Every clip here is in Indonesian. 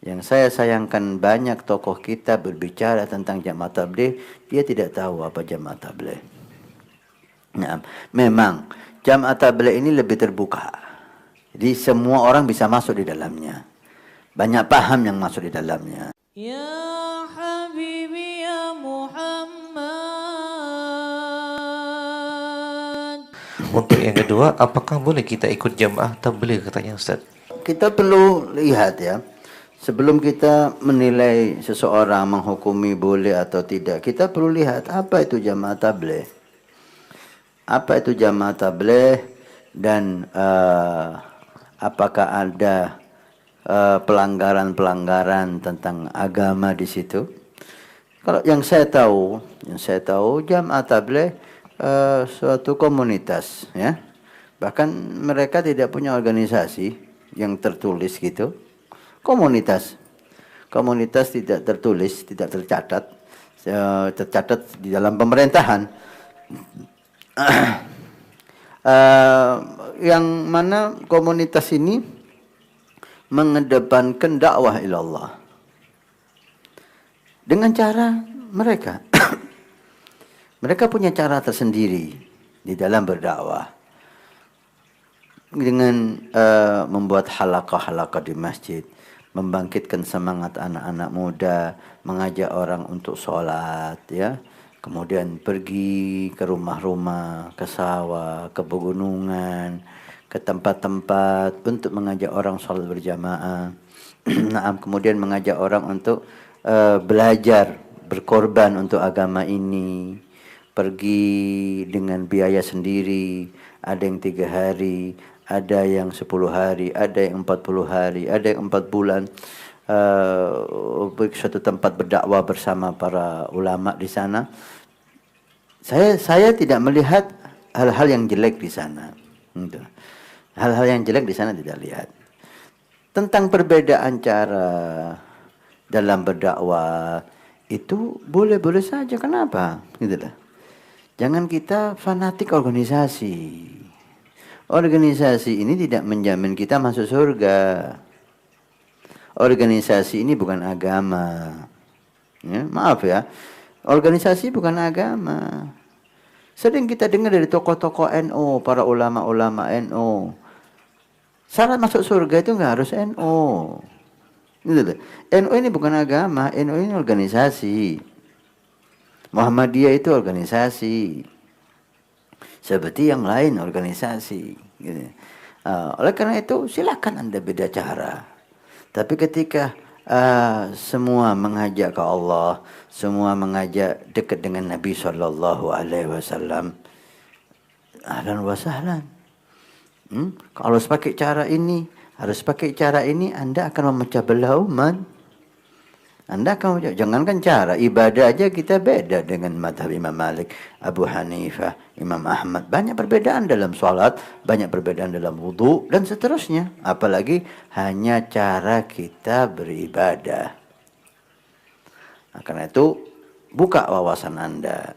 Yang saya sayangkan banyak tokoh kita berbicara tentang jamaah tabligh, dia tidak tahu apa jamaah tabligh. Nah, memang jamaah tabligh ini lebih terbuka. Jadi semua orang bisa masuk di dalamnya. Banyak paham yang masuk di dalamnya. Ya Habibi ya Muhammad. Untuk yang kedua, apakah boleh kita ikut jamaah tabligh katanya Ustaz? Kita perlu lihat ya. Sebelum kita menilai seseorang, menghukumi boleh atau tidak, kita perlu lihat apa itu jamaah tabligh. Apa itu jamaah tabligh dan apakah ada pelanggaran-pelanggaran tentang agama di situ. Kalau yang saya tahu jamaah tabligh suatu komunitas ya. Bahkan mereka tidak punya organisasi yang tertulis gitu. Komunitas tidak tertulis, tidak tercatat, tercatat di dalam pemerintahan. Yang mana komunitas ini mengedepankan dakwah ilallah dengan cara mereka. Mereka punya cara tersendiri di dalam berdakwah dengan membuat halaqah-halaqah di masjid, membangkitkan semangat anak-anak muda, mengajak orang untuk sholat ya, kemudian pergi ke rumah-rumah, ke sawah, ke pegunungan, ke tempat-tempat untuk mengajak orang sholat berjamaah. Nah, kemudian mengajak orang untuk belajar, berkorban untuk agama ini, pergi dengan biaya sendiri, ada yang 3 hari, ada yang 10 hari, ada yang 40 hari, ada yang 4 bulan. Suatu tempat berdakwah bersama para ulama di sana. Saya tidak melihat hal-hal yang jelek di sana. Hal-hal yang jelek di sana tidak lihat. Tentang perbedaan cara dalam berdakwah itu boleh-boleh saja. Kenapa? Gitulah. Jangan kita fanatik organisasi. Organisasi ini tidak menjamin kita masuk surga. Organisasi ini bukan agama. Ya, maaf ya. Organisasi bukan agama. Sering kita dengar dari tokoh-tokoh NU, para ulama-ulama NU. Syarat masuk surga itu nggak harus NU. Gitu. NU ini bukan agama, NU ini organisasi. Muhammadiyah itu organisasi. Seperti yang lain organisasi. Gitu. Oleh karena itu silakan Anda beda cara. Tapi ketika semua mengajak ke Allah, semua mengajak dekat dengan Nabi Sallallahu Alaihi Wasallam, ahlan wa sahlan. Kalau harus pakai cara ini, Anda akan memecah belah umat. Anda akan jangankan cara ibadah aja kita beda dengan mazhab Imam Malik, Abu Hanifah, Imam Ahmad. Banyak perbedaan dalam sholat, banyak perbedaan dalam wudu dan seterusnya. Apalagi hanya cara kita beribadah. Nah, karena itu buka wawasan Anda.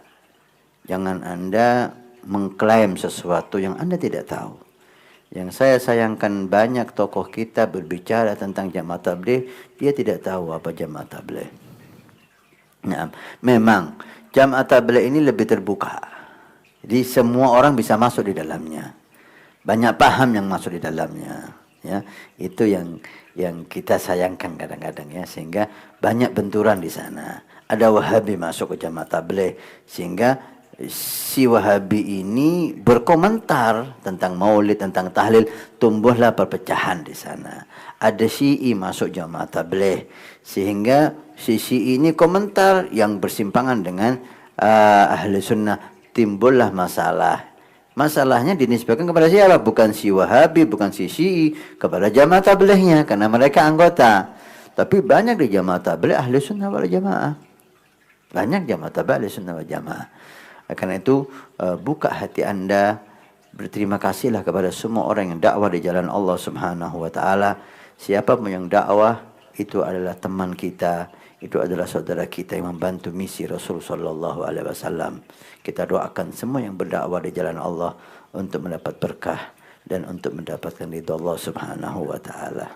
Jangan Anda mengklaim sesuatu yang Anda tidak tahu. Yang saya sayangkan banyak tokoh kita berbicara tentang jamaah tabligh, dia tidak tahu apa jamaah tabligh. Nah, memang jamaah tabligh ini lebih terbuka. Jadi semua orang bisa masuk di dalamnya. Banyak paham yang masuk di dalamnya. Ya, itu yang kita sayangkan kadang-kadang ya, sehingga banyak benturan di sana. Ada Wahabi masuk ke jamaah tabligh sehingga si Wahabi ini berkomentar tentang maulid, tentang tahlil, tumbuhlah perpecahan di sana. Ada Syi'i masuk jamaah tabligh sehingga si Syi'i ini komentar yang bersimpangan dengan ahli sunnah, timbullah masalah. Masalahnya dinisbahkan kepada siapa? Bukan si Wahabi, bukan si Syi'i, kepada jamaah tablighnya karena mereka anggota. Tapi banyak di jamaah tabligh ahli sunnah wal jamaah. Banyak jamaah tabligh ahli sunnah wal jamaah. Karena itu buka hati Anda, berterima kasihlah kepada semua orang yang dakwah di jalan Allah Subhanahu wa taala. Siapa pun yang dakwah itu adalah teman kita, itu adalah saudara kita yang membantu misi Rasul sallallahu alaihi wasallam. Kita doakan semua yang berdakwah di jalan Allah untuk mendapat berkah dan untuk mendapatkan ridha Allah Subhanahu wa taala.